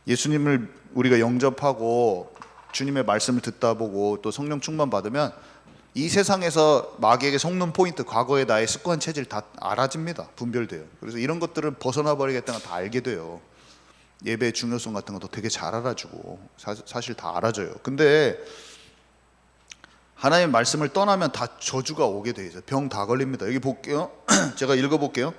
예수님을 우리가 영접하고 주님의 말씀을 듣다 보고 또 성령 충만 받으면 이 세상에서 마귀에게 속는 포인트, 과거의 나의 습관 체질 다 알아집니다. 분별돼요. 그래서 이런 것들을 벗어나 버리겠다는 걸 다 알게 돼요. 예배의 중요성 같은 것도 되게 잘 알아주고 사실 다 알아져요. 근데 하나님 말씀을 떠나면 다 저주가 오게 돼 있어요. 병 다 걸립니다. 여기 볼게요. 제가 읽어볼게요.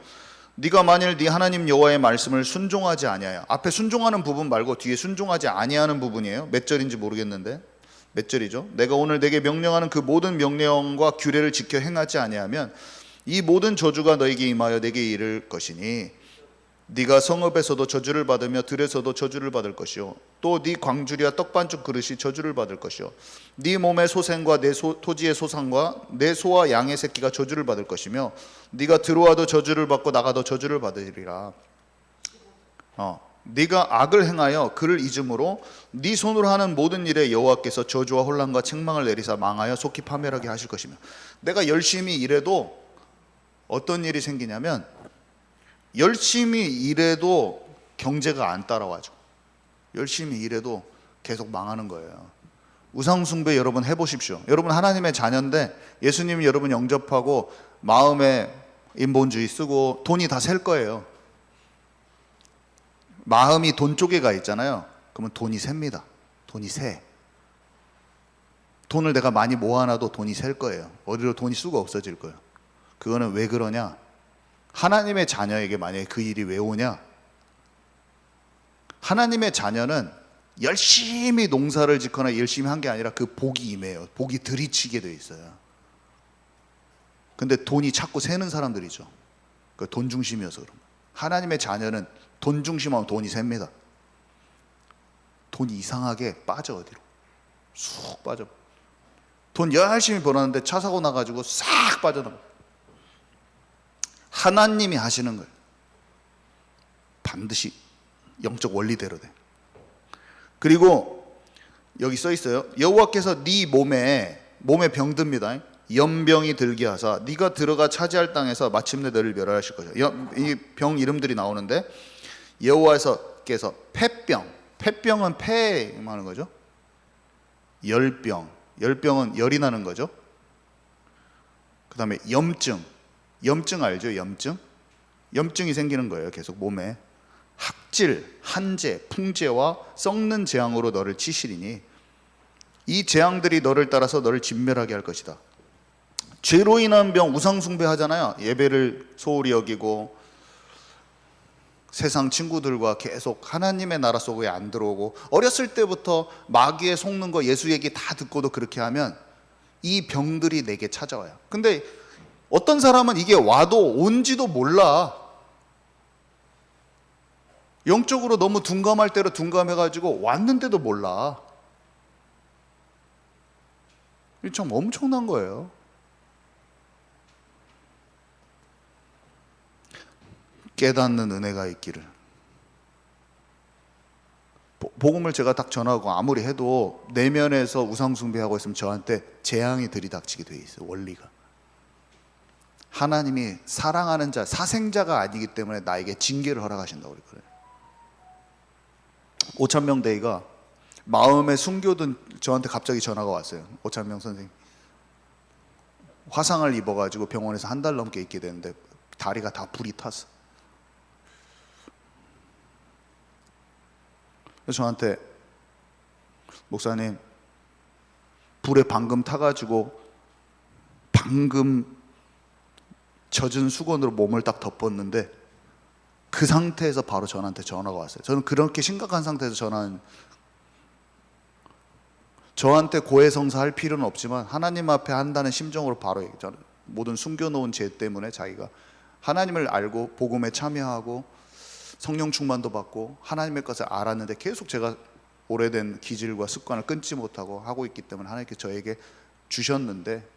네가 만일 네 하나님 여호와의 말씀을 순종하지 아니하여, 앞에 순종하는 부분 말고 뒤에 순종하지 아니하는 부분이에요. 몇 절인지 모르겠는데 몇 절이죠? 내가 오늘 내게 명령하는 그 모든 명령과 규례를 지켜 행하지 아니하면 이 모든 저주가 너에게 임하여 내게 이를 것이니 네가 성읍에서도 저주를 받으며 들에서도 저주를 받을 것이요 또 네 광주리와 떡반죽 그릇이 저주를 받을 것이요 네 몸의 소생과 내 토지의 소산과 내 소와 양의 새끼가 저주를 받을 것이며 네가 들어와도 저주를 받고 나가도 저주를 받으리라. 네가 악을 행하여 그를 잊음으로 네 손으로 하는 모든 일에 여호와께서 저주와 혼란과 책망을 내리사 망하여 속히 파멸하게 하실 것이며. 내가 열심히 일해도 어떤 일이 생기냐면 열심히 일해도 경제가 안 따라와줘. 열심히 일해도 계속 망하는 거예요. 우상숭배 여러분 해보십시오. 여러분 하나님의 자녀인데 예수님이 여러분 영접하고 마음에 인본주의 쓰고 돈이 다 셀 거예요. 마음이 돈 쪽에 가 있잖아요. 그러면 돈이 셉니다. 돈이 새. 돈을 내가 많이 모아놔도 돈이 셀 거예요. 어디로 돈이 쑥 없어질 거예요. 그거는 왜 그러냐? 하나님의 자녀에게 만약에 그 일이 왜 오냐? 하나님의 자녀는 열심히 농사를 짓거나 열심히 한 게 아니라 그 복이 임해요. 복이 들이치게 돼 있어요. 근데 돈이 자꾸 새는 사람들이죠. 그 돈 중심이어서 그런 거예요. 하나님의 자녀는 돈 중심하면 돈이 셉니다. 돈이 이상하게 빠져. 어디로 쑥 빠져. 돈 열심히 벌었는데 차 사고 나가지고 싹 빠져나가. 하나님이 하시는 거예요. 반드시 영적 원리대로 돼. 그리고 여기 써 있어요. 여호와께서 네 몸에 병듭니다. 연병이 들게 하사 네가 들어가 차지할 땅에서 마침내 너를 멸하실 것이야. 이 병 이름들이 나오는데 여호와께서 폐병은 폐 하는 거죠. 열병은 열이 나는 거죠. 그 다음에 염증 알죠? 염증이 생기는 거예요. 계속 몸에. 학질, 한재, 풍재와 썩는 재앙으로 너를 치시리니 이 재앙들이 너를 따라서 너를 진멸하게 할 것이다. 죄로 인한 병, 우상 숭배하잖아요. 예배를 소홀히 여기고 세상 친구들과 계속 하나님의 나라 속에 안 들어오고 어렸을 때부터 마귀에 속는 거 예수 얘기 다 듣고도 그렇게 하면 이 병들이 내게 찾아와요. 근데 어떤 사람은 이게 와도 온지도 몰라. 영적으로 너무 둔감할 때로 둔감해가지고 왔는데도 몰라. 이게 참 엄청난 거예요. 깨닫는 은혜가 있기를. 복음을 제가 딱 전하고 아무리 해도 내면에서 우상숭배하고 있으면 저한테 재앙이 들이닥치게 돼 있어요. 원리가. 하나님이 사랑하는 자, 사생자가 아니기 때문에 나에게 징계를 허락하신다고 그랬거든요. 5,000명 대회가 마음에 숨겨둔 저한테 갑자기 전화가 왔어요. 5,000명 선생님 화상을 입어가지고 병원에서 한 달 넘게 있게 되는데 다리가 다 불이 탔어. 그래서 저한테 목사님 불에 방금 타가지고 방금 젖은 수건으로 몸을 딱 덮었는데 그 상태에서 바로 저한테 전화가 왔어요. 저는 그렇게 심각한 상태에서 저한테 고해성사 할 필요는 없지만 하나님 앞에 한다는 심정으로 바로 얘기했잖아요. 모든 숨겨놓은 죄 때문에 자기가 하나님을 알고 복음에 참여하고 성령 충만도 받고 하나님의 것을 알았는데 계속 제가 오래된 기질과 습관을 끊지 못하고 하고 있기 때문에 하나님께 저에게 주셨는데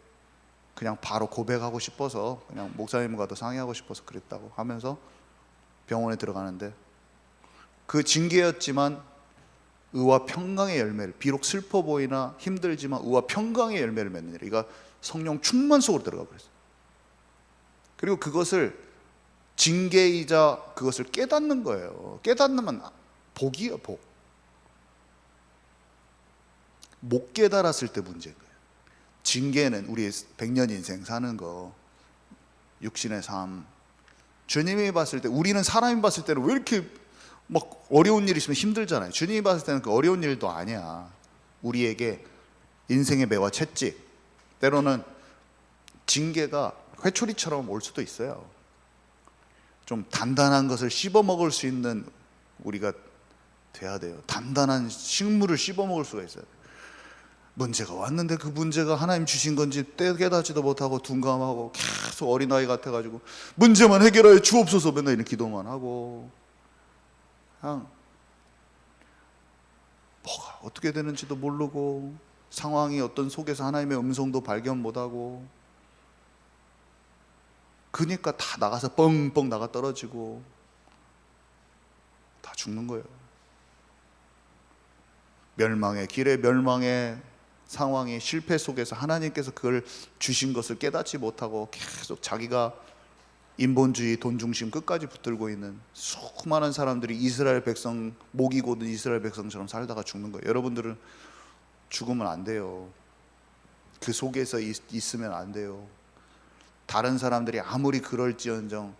그냥 바로 고백하고 싶어서 그냥 목사님과도 상의하고 싶어서 그랬다고 하면서 병원에 들어가는데 그 징계였지만 의와 평강의 열매를, 비록 슬퍼 보이나 힘들지만 의와 평강의 열매를 맺는 일, 이가 성령 충만 속으로 들어가 버렸어요. 그리고 그것을 징계이자 그것을 깨닫는 거예요. 깨닫는 복이에요. 복. 못 깨달았을 때 문제인 거예요. 징계는 우리 100년 인생 사는 거, 육신의 삶. 주님이 봤을 때, 우리는 사람이 봤을 때는 왜 이렇게 막 어려운 일 있으면 힘들잖아요. 주님이 봤을 때는 그 어려운 일도 아니야. 우리에게 인생의 매와 채찍, 때로는 징계가 회초리처럼 올 수도 있어요. 좀 단단한 것을 씹어 먹을 수 있는 우리가 돼야 돼요. 단단한 식물을 씹어 먹을 수가 있어요. 문제가 왔는데 그 문제가 하나님 주신 건지 깨닫지도 못하고 둔감하고 계속 어린아이 같아가지고 문제만 해결하여 주옵소서 맨날 이런 기도만 하고, 그냥 뭐가 어떻게 되는지도 모르고 상황이 어떤 속에서 하나님의 음성도 발견 못하고, 그러니까 다 나가서 뻥뻥 나가 떨어지고 다 죽는 거예요. 멸망의 길에 멸망의 상황이 실패 속에서 하나님께서 그걸 주신 것을 깨닫지 못하고 계속 자기가 인본주의 돈중심 끝까지 붙들고 있는 수많은 사람들이 이스라엘 백성, 목이 곧은 이스라엘 백성처럼 살다가 죽는 거예요. 여러분들은 죽으면 안 돼요. 그 속에서 있으면 안 돼요. 다른 사람들이 아무리 그럴지언정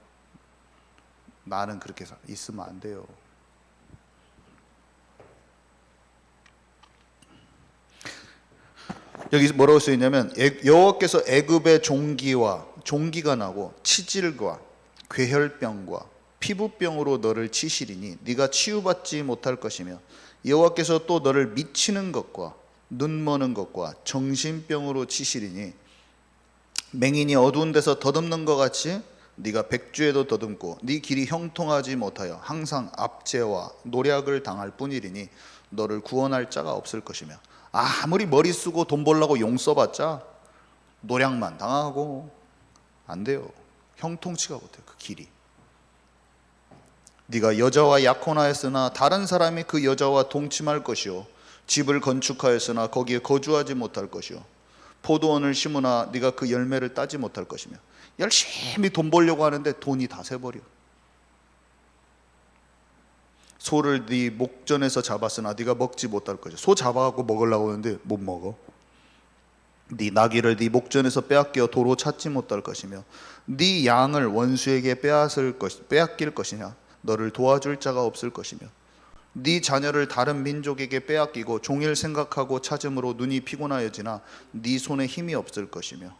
나는 그렇게 있으면 안 돼요. 여기 뭐라고 써 있냐면, 여호와께서 애굽의 종기가 나고 치질과 괴혈병과 피부병으로 너를 치시리니 네가 치유받지 못할 것이며, 여호와께서 또 너를 미치는 것과 눈머는 것과 정신병으로 치시리니 맹인이 어두운 데서 더듬는 것 같이 네가 백주에도 더듬고 네 길이 형통하지 못하여 항상 압제와 노략을 당할 뿐이리니 너를 구원할 자가 없을 것이며. 아무리 머리 쓰고 돈 벌려고 용 써봤자 노략만 당하고 안 돼요. 형통치가 못해요, 그 길이. 네가 여자와 약혼하였으나 다른 사람이 그 여자와 동침할 것이요, 집을 건축하였으나 거기에 거주하지 못할 것이요, 포도원을 심으나 네가 그 열매를 따지 못할 것이며. 열심히 돈 벌려고 하는데 돈이 다 새버려. 소를 네 목전에서 잡았으나 네가 먹지 못할 것이야. 소 잡아갖고 먹으려고 하는데 못 먹어. 네 나귀를 네 목전에서 빼앗겨 도로 찾지 못할 것이며, 네 양을 원수에게 빼앗길 것이냐. 너를 도와줄 자가 없을 것이며, 네 자녀를 다른 민족에게 빼앗기고 종일 생각하고 찾음으로 눈이 피곤하여지나 네 손에 힘이 없을 것이며,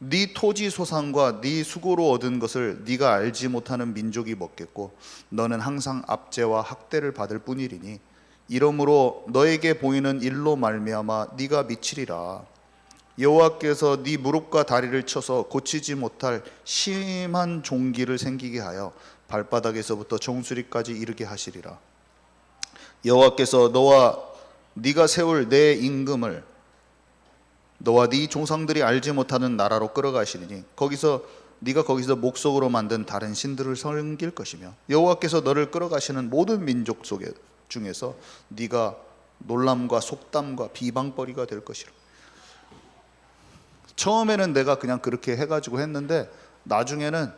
네 토지 소산과 네 수고로 얻은 것을 네가 알지 못하는 민족이 먹겠고 너는 항상 압제와 학대를 받을 뿐이리니 이러므로 너에게 보이는 일로 말미암아 네가 미치리라. 여호와께서 네 무릎과 다리를 쳐서 고치지 못할 심한 종기를 생기게 하여 발바닥에서부터 정수리까지 이르게 하시리라. 여호와께서 너와 네가 세울 내 임금을 너와 네 종상들이 알지 못하는 나라로 끌어가시리니 네가 거기서 목석으로 만든 다른 신들을 섬길 것이며, 여호와께서 너를 끌어가시는 모든 민족 중에서 네가 놀람과 속담과 비방거리가 될 것이라. 처음에는 내가 그냥 그렇게 해가지고 했는데 나중에는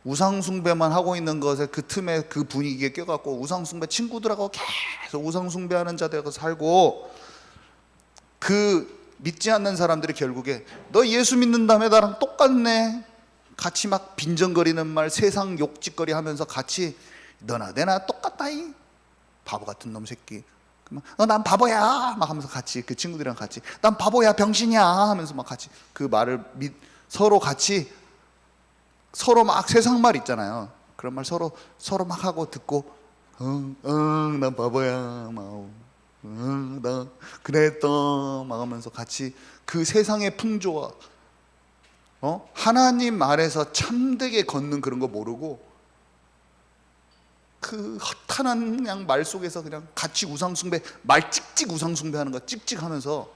우상숭배만 하고 있는 것에 그 틈에 그 분위기에 껴갖고 우상숭배 친구들하고 계속 우상숭배하는 자들하고 살고, 그 믿지 않는 사람들이 결국에 너 예수 믿는다며 나랑 똑같네, 같이 막 빈정거리는 말, 세상 욕짓거리 하면서 같이 너나 내나 똑같다 이 바보 같은 놈 새끼, 난 바보야 막 하면서 같이 그 친구들이랑 같이 난 바보야 병신이야 하면서 막 같이 그 말을 서로 같이 서로 막 세상 말 있잖아요. 그런 말 서로 막 하고 듣고 난 바보야 막 나 그랬다 막 하면서 같이 그 세상의 풍조와 하나님 말에서 참되게 걷는 그런 거 모르고 그 허탄한 그냥 말 속에서 그냥 같이 우상숭배, 말 찍찍 우상숭배하는 거 찍찍하면서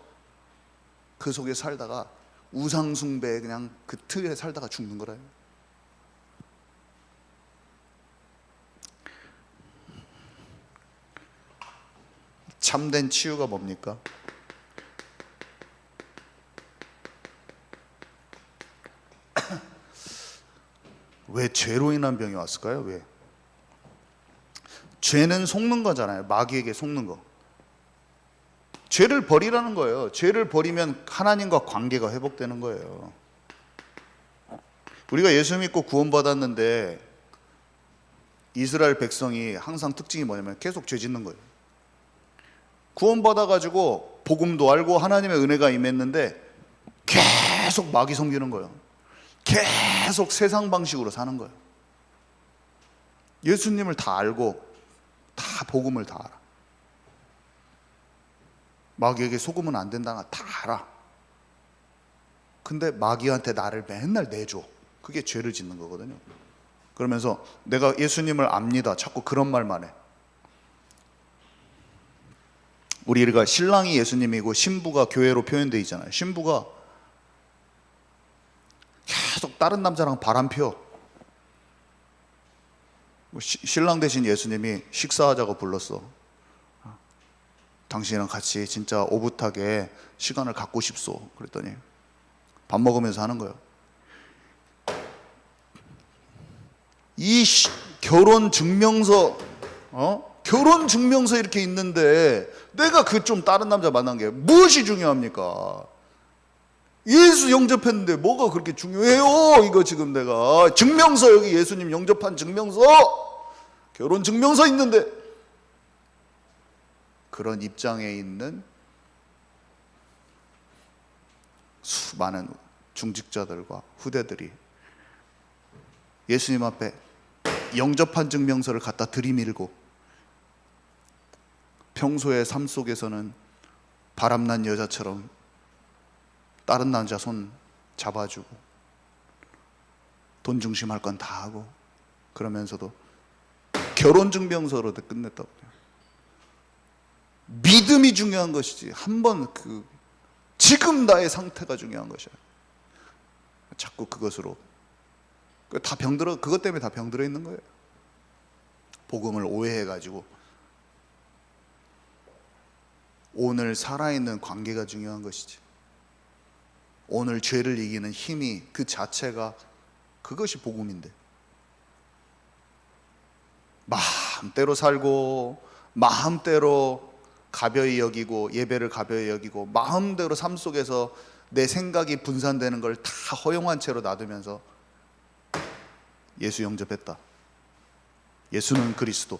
그 속에 살다가 우상숭배 그냥 그 틀에 살다가 죽는 거라요. 참된 치유가 뭡니까? 왜 죄로 인한 병이 왔을까요? 왜? 죄는 속는 거잖아요. 마귀에게 속는 거. 죄를 버리라는 거예요. 죄를 버리면 하나님과 관계가 회복되는 거예요. 우리가 예수 믿고 구원받았는데 이스라엘 백성이 항상 특징이 뭐냐면 계속 죄 짓는 거예요. 구원받아가지고 복음도 알고 하나님의 은혜가 임했는데 계속 마귀 섬기는 거예요. 계속 세상 방식으로 사는 거예요. 예수님을 다 알고 다 복음을 다 알아. 마귀에게 속으면 안 된다는 거 다 알아. 근데 마귀한테 나를 맨날 내줘. 그게 죄를 짓는 거거든요. 그러면서 내가 예수님을 압니다. 자꾸 그런 말만 해. 우리가 신랑이 예수님이고 신부가 교회로 표현되어 있잖아요. 신부가 계속 다른 남자랑 바람 펴. 신랑 대신 예수님이 식사하자고 불렀어. 당신이랑 같이 진짜 오붓하게 시간을 갖고 싶소. 그랬더니 밥 먹으면서 하는 거예요. 이 결혼 증명서, 결혼 증명서 이렇게 있는데 내가 그 좀 다른 남자 만난 게 무엇이 중요합니까? 예수 영접했는데 뭐가 그렇게 중요해요? 이거 지금 내가 증명서, 여기 예수님 영접한 증명서, 결혼 증명서 있는데. 그런 입장에 있는 수많은 중직자들과 후대들이 예수님 앞에 영접한 증명서를 갖다 들이밀고 평소의 삶 속에서는 바람난 여자처럼 다른 남자 손 잡아주고 돈 중심할 건 다 하고 그러면서도 결혼 증명서로 끝냈다고. 믿음이 중요한 것이지 한번 지금 나의 상태가 중요한 것이야. 자꾸 그것으로 다 병들어, 그것 때문에 다 병들어 있는 거예요. 복음을 오해해가지고 오늘 살아있는 관계가 중요한 것이지. 오늘 죄를 이기는 힘이 그 자체가 그것이 복음인데, 마음대로 살고 마음대로 가벼이 여기고 예배를 가벼이 여기고 마음대로 삶 속에서 내 생각이 분산되는 걸 다 허용한 채로 놔두면서 예수 영접했다, 예수는 그리스도,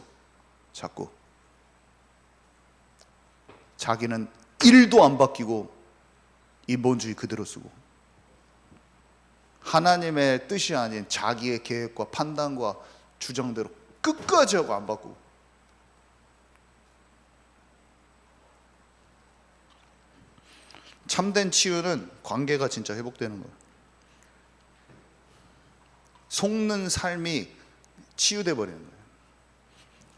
자꾸 자기는 1도 안 바뀌고 인본주의 그대로 쓰고 하나님의 뜻이 아닌 자기의 계획과 판단과 주장대로 끝까지 하고 안 바꾸고. 참된 치유는 관계가 진짜 회복되는 거예요. 속는 삶이 치유돼 버리는 거예요.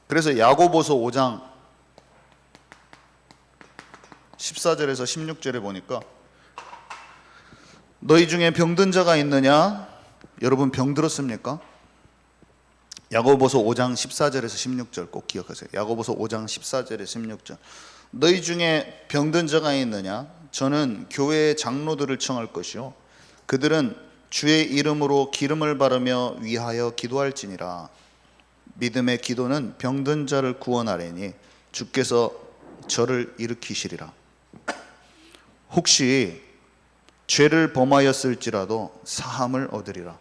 그래서 야고보서 5장 14절에서 16절에 보니까 너희 중에 병든 자가 있느냐? 여러분 병 들었습니까? 야고보서 5장 14절에서 16절 꼭 기억하세요. 야고보서 5장 14절에서 16절. 너희 중에 병든 자가 있느냐? 저는 교회의 장로들을 청할 것이요 그들은 주의 이름으로 기름을 바르며 위하여 기도할지니라. 믿음의 기도는 병든 자를 구원하리니 주께서 저를 일으키시리라. 혹시 죄를 범하였을지라도 사함을 얻으리라.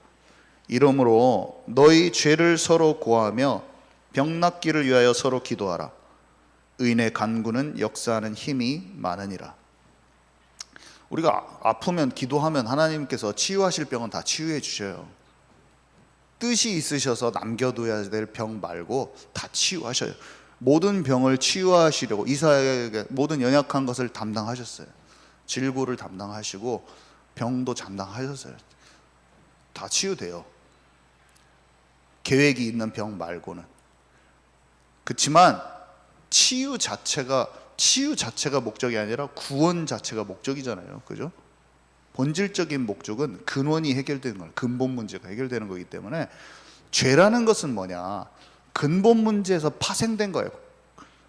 이러므로 너희 죄를 서로 고하며 병 낫기를 위하여 서로 기도하라. 의인의 간구는 역사하는 힘이 많으니라. 우리가 아프면 기도하면 하나님께서 치유하실 병은 다 치유해 주셔요. 뜻이 있으셔서 남겨둬야 될 병 말고 다 치유하셔요. 모든 병을 치유하시려고 이사야에게 모든 연약한 것을 담당하셨어요. 질고를 담당하시고 병도 담당하셨어요. 다 치유돼요. 계획이 있는 병 말고는. 그렇지만 치유 자체가 목적이 아니라 구원 자체가 목적이잖아요. 그죠? 본질적인 목적은 근원이 해결되는 거예요. 근본 문제가 해결되는 거기 때문에 죄라는 것은 뭐냐? 근본 문제에서 파생된 거예요.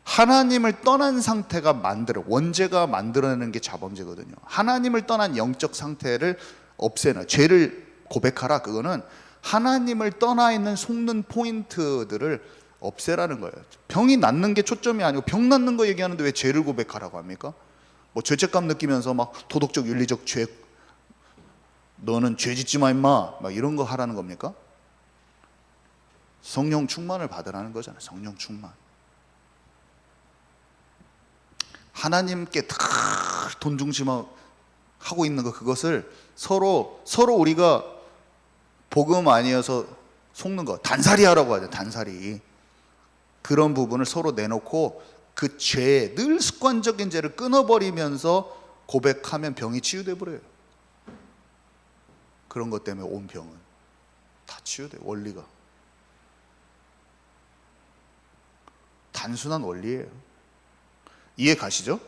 하나님을 떠난 상태가 원죄가 만들어내는 게 자범죄거든요. 하나님을 떠난 영적 상태를 없애는, 죄를 고백하라. 그거는 하나님을 떠나 있는 속는 포인트들을 없애라는 거예요. 병이 낫는 게 초점이 아니고 병 낫는 거 얘기하는데 왜 죄를 고백하라고 합니까? 뭐 죄책감 느끼면서 막 도덕적 윤리적 죄, 너는 죄 짓지 마 임마, 막 이런 거 하라는 겁니까? 성령 충만을 받으라는 거잖아요. 성령 충만. 하나님께 다 돈 중심하고 하고 있는 거, 그것을 서로 우리가 복음 아니어서 속는 거, 단살이하라고 하죠. 단살이. 그런 부분을 서로 내놓고 그 죄, 늘 습관적인 죄를 끊어버리면서 고백하면 병이 치유돼 버려요. 그런 것 때문에 온 병은 다 치유돼. 원리가 단순한 원리예요. 이해 가시죠?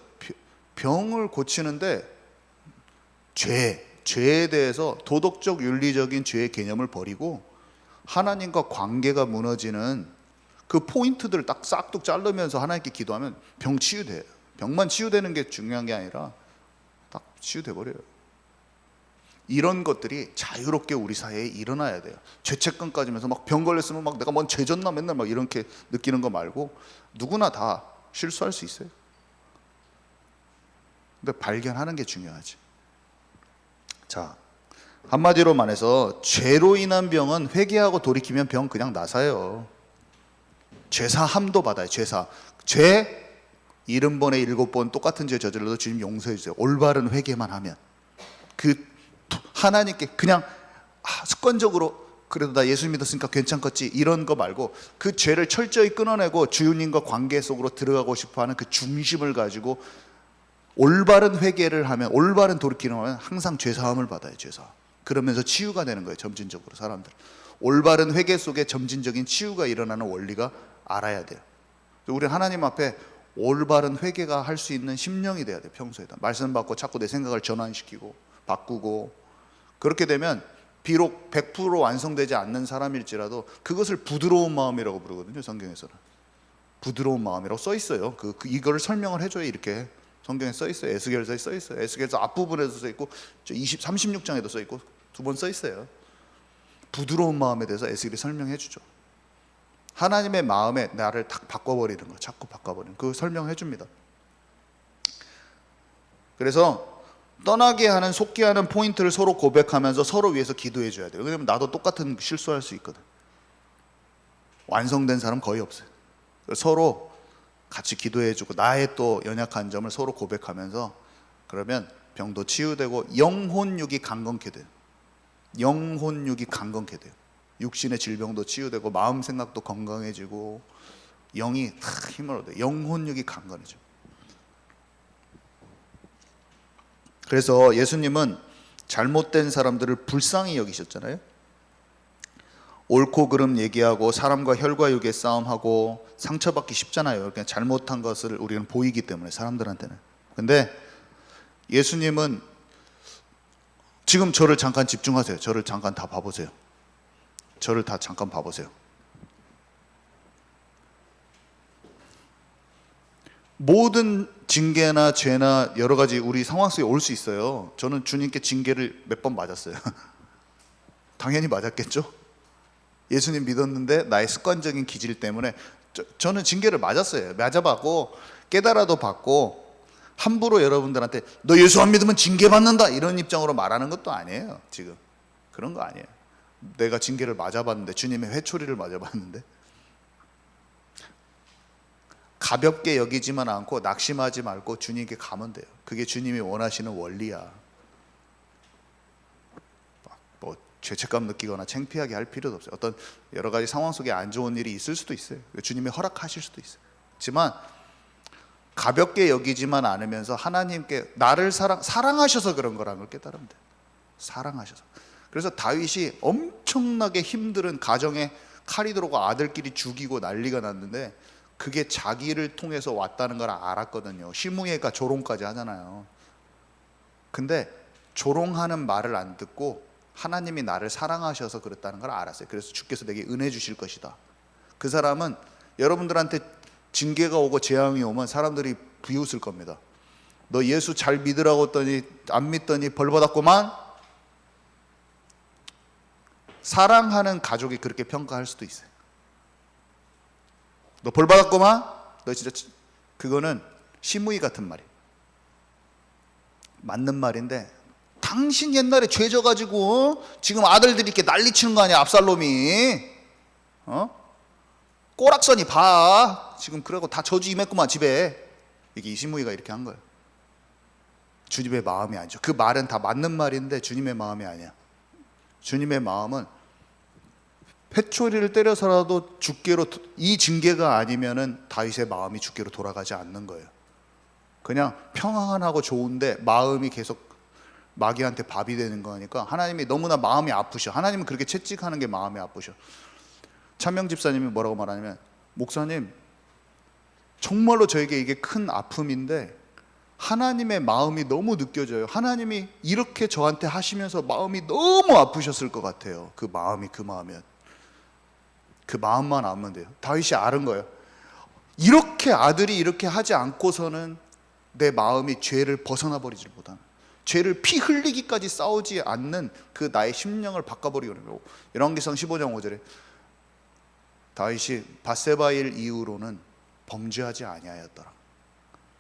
병을 고치는데 죄에 대해서 도덕적 윤리적인 죄의 개념을 버리고 하나님과 관계가 무너지는 그 포인트들을 딱 싹둑 자르면서 하나님께 기도하면 병 치유돼요. 병만 치유되는 게 중요한 게 아니라 딱 치유돼 버려요. 이런 것들이 자유롭게 우리 사회에 일어나야 돼요. 죄책감 가지면서 막 병 걸렸으면 막 내가 뭔 죄졌나 맨날 막 이렇게 느끼는 거 말고, 누구나 다 실수할 수 있어요. 근데 발견하는 게 중요하지. 자, 한마디로 말해서 죄로 인한 병은 회개하고 돌이키면 병 그냥 나사요. 죄사함도 받아요. 죄 70번에 7번 똑같은 죄 저질러도 주님 용서해 주세요. 올바른 회개만 하면. 그 하나님께 그냥 습관적으로 그래도 나 예수 믿었으니까 괜찮겠지 이런 거 말고, 그 죄를 철저히 끊어내고 주님과 관계 속으로 들어가고 싶어하는 그 중심을 가지고 올바른 회개를 하면, 올바른 돌이키는 하면 항상 죄사함을 받아요. 죄사함. 그러면서 치유가 되는 거예요. 점진적으로 사람들. 올바른 회개 속에 점진적인 치유가 일어나는 원리가 알아야 돼요. 우리는 하나님 앞에 올바른 회개가 할 수 있는 심령이 돼야 돼요. 평소에다 말씀 받고 자꾸 내 생각을 전환시키고 바꾸고, 그렇게 되면 비록 100% 완성되지 않는 사람일지라도 그것을 부드러운 마음이라고 부르거든요. 성경에서는 부드러운 마음이라고 써 있어요. 이거를 설명을 해줘요. 이렇게 성경에 써 있어요. 에스겔서에 써 있어요. 에스겔서 앞부분에도 써 있고 36장에도 써 있고 2번 써 있어요. 부드러운 마음에 대해서 에스겔이 설명해 주죠. 하나님의 마음에 나를 딱 바꿔버리는 거, 자꾸 바꿔버리는 거, 그거 설명해 줍니다. 그래서 떠나게 하는, 속게 하는 포인트를 서로 고백하면서 서로 위해서 기도해 줘야 돼요. 왜냐면 나도 똑같은 실수할 수 있거든. 완성된 사람 거의 없어요. 서로 같이 기도해 주고 나의 또 연약한 점을 서로 고백하면서, 그러면 병도 치유되고 영혼육이 강건케 돼요. 영혼육이 강건케 돼요. 육신의 질병도 치유되고 마음 생각도 건강해지고 영이 탁 힘을 얻어요. 영혼육이 강건해져. 그래서 예수님은 잘못된 사람들을 불쌍히 여기셨잖아요. 옳고 그름 얘기하고 사람과 혈과 육의 싸움하고 상처받기 쉽잖아요. 그냥 잘못한 것을 우리는 보이기 때문에 사람들한테는. 근데 예수님은, 지금 저를 잠깐 집중하세요. 저를 잠깐 다 봐보세요. 저를 다 잠깐 봐보세요. 모든 징계나 죄나 여러 가지 우리 상황 속에 올 수 있어요. 저는 주님께 징계를 몇 번 맞았어요. 당연히 맞았겠죠. 예수님 믿었는데 나의 습관적인 기질 때문에 저는 징계를 맞았어요. 맞아봤고 깨달아도 받고, 함부로 여러분들한테 너 예수 안 믿으면 징계 받는다 이런 입장으로 말하는 것도 아니에요. 지금 그런 거 아니에요. 내가 징계를 맞아봤는데, 주님의 회초리를 맞아봤는데, 가볍게 여기지만 않고 낙심하지 말고 주님께 가면 돼요. 그게 주님이 원하시는 원리야. 뭐 죄책감 느끼거나 창피하게 할 필요도 없어요. 어떤 여러 가지 상황 속에 안 좋은 일이 있을 수도 있어요. 주님이 허락하실 수도 있어요. 하지만 가볍게 여기지만 않으면서 하나님께 나를 사랑하셔서 그런 거라는 걸 깨달으면 돼요. 사랑하셔서. 그래서 다윗이 엄청나게 힘든 가정에 칼이 들어오고 아들끼리 죽이고 난리가 났는데, 그게 자기를 통해서 왔다는 걸 알았거든요. 시므이가 조롱까지 하잖아요. 근데 조롱하는 말을 안 듣고 하나님이 나를 사랑하셔서 그랬다는 걸 알았어요. 그래서 주께서 내게 은혜 주실 것이다. 그 사람은 여러분들한테 징계가 오고 재앙이 오면 사람들이 비웃을 겁니다. 너 예수 잘 믿으라고 했더니 안 믿더니 벌 받았구만. 사랑하는 가족이 그렇게 평가할 수도 있어요. 너 벌 받았구만. 너 진짜, 그거는 시므이 같은 말이에요. 맞는 말인데, 당신 옛날에 죄 져가지고 지금 아들들이 이렇게 난리치는 거 아니야. 압살롬이 꼬락서니 봐. 지금 그러고 다 저주 임했구만 집에. 이게 이시므이가 이렇게 한 거예요. 주님의 마음이 아니죠. 그 말은 다 맞는 말인데 주님의 마음이 아니야. 주님의 마음은 회초리를 때려서라도 죽게로, 이 징계가 아니면은 다윗의 마음이 죽게로 돌아가지 않는 거예요. 그냥 평안하고 좋은데 마음이 계속 마귀한테 밥이 되는 거니까 하나님이 너무나 마음이 아프셔. 하나님은 그렇게 채찍하는 게 마음이 아프셔. 찬명 집사님이 뭐라고 말하냐면, 목사님 정말로 저에게 이게 큰 아픔인데 하나님의 마음이 너무 느껴져요. 하나님이 이렇게 저한테 하시면서 마음이 너무 아프셨을 것 같아요. 그 마음이면 그 마음만 알면 돼요. 다윗이 아는 거예요. 이렇게 아들이 이렇게 하지 않고서는 내 마음이 죄를 벗어나 버리질 못하는, 죄를 피 흘리기까지 싸우지 않는 그 나의 심령을 바꿔버리는 거고. 열왕기상 15장 5절에 다윗이 밧세바의 일 이후로는 범죄하지 아니하였더라.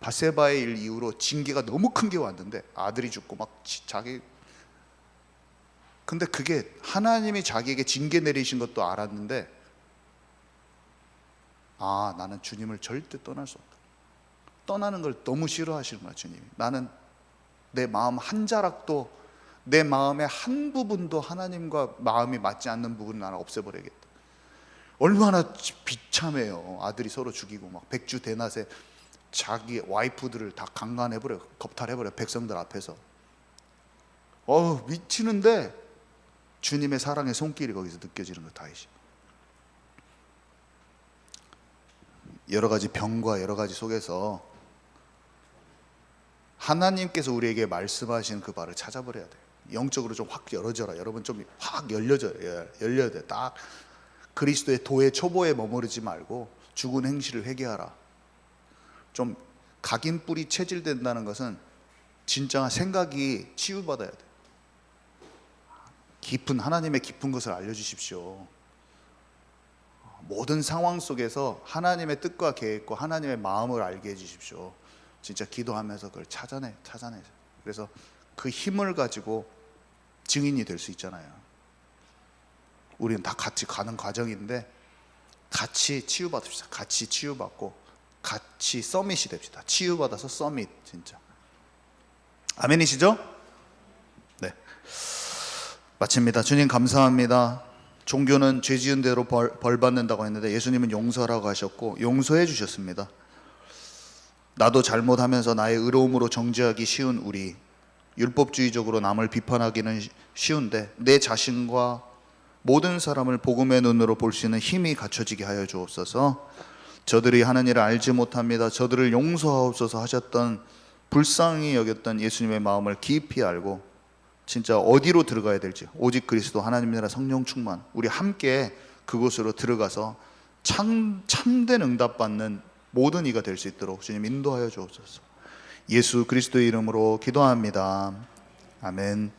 밧세바의 일 이후로 징계가 너무 큰 게 왔는데 아들이 죽고 막 자기, 근데 그게 하나님이 자기에게 징계 내리신 것도 알았는데, 아, 나는 주님을 절대 떠날 수 없다. 떠나는 걸 너무 싫어하시는 거야 주님이. 나는 내 마음 한 자락도, 내 마음의 한 부분도 하나님과 마음이 맞지 않는 부분을 나는 없애버려야겠다. 얼마나 비참해요. 아들이 서로 죽이고 막 백주 대낮에 자기 와이프들을 다 강간해버려, 겁탈해버려, 백성들 앞에서. 미치는데 주님의 사랑의 손길이 거기서 느껴지는 거, 다윗이. 여러 가지 병과 여러 가지 속에서 하나님께서 우리에게 말씀하신 그 바를 찾아버려야 돼요. 영적으로 좀 확 열어져라. 여러분 좀 확 열려야 돼. 딱 그리스도의 도의 초보에 머무르지 말고 죽은 행실을 회개하라. 좀 각인뿔이 체질된다는 것은 진짜 생각이 치유받아야 돼. 깊은, 하나님의 깊은 것을 알려주십시오. 모든 상황 속에서 하나님의 뜻과 계획과 하나님의 마음을 알게 해주십시오. 진짜 기도하면서 그걸 찾아내. 그래서 그 힘을 가지고 증인이 될 수 있잖아요. 우리는 다 같이 가는 과정인데 같이 치유받읍시다. 같이 치유받고 같이 서밋이 됩시다. 치유받아서 서밋. 진짜 아멘이시죠? 네, 마칩니다. 주님 감사합니다. 종교는 죄 지은 대로 벌 받는다고 했는데 예수님은 용서하라고 하셨고 용서해 주셨습니다. 나도 잘못하면서 나의 의로움으로 정죄하기 쉬운 우리, 율법주의적으로 남을 비판하기는 쉬운데 내 자신과 모든 사람을 복음의 눈으로 볼 수 있는 힘이 갖춰지게 하여 주옵소서. 저들이 하는 일을 알지 못합니다. 저들을 용서하옵소서 하셨던, 불쌍히 여겼던 예수님의 마음을 깊이 알고 진짜 어디로 들어가야 될지, 오직 그리스도 하나님 나라 성령 충만, 우리 함께 그곳으로 들어가서 참된 응답받는 모든 이가 될 수 있도록 주님 인도하여 주옵소서. 예수 그리스도의 이름으로 기도합니다. 아멘.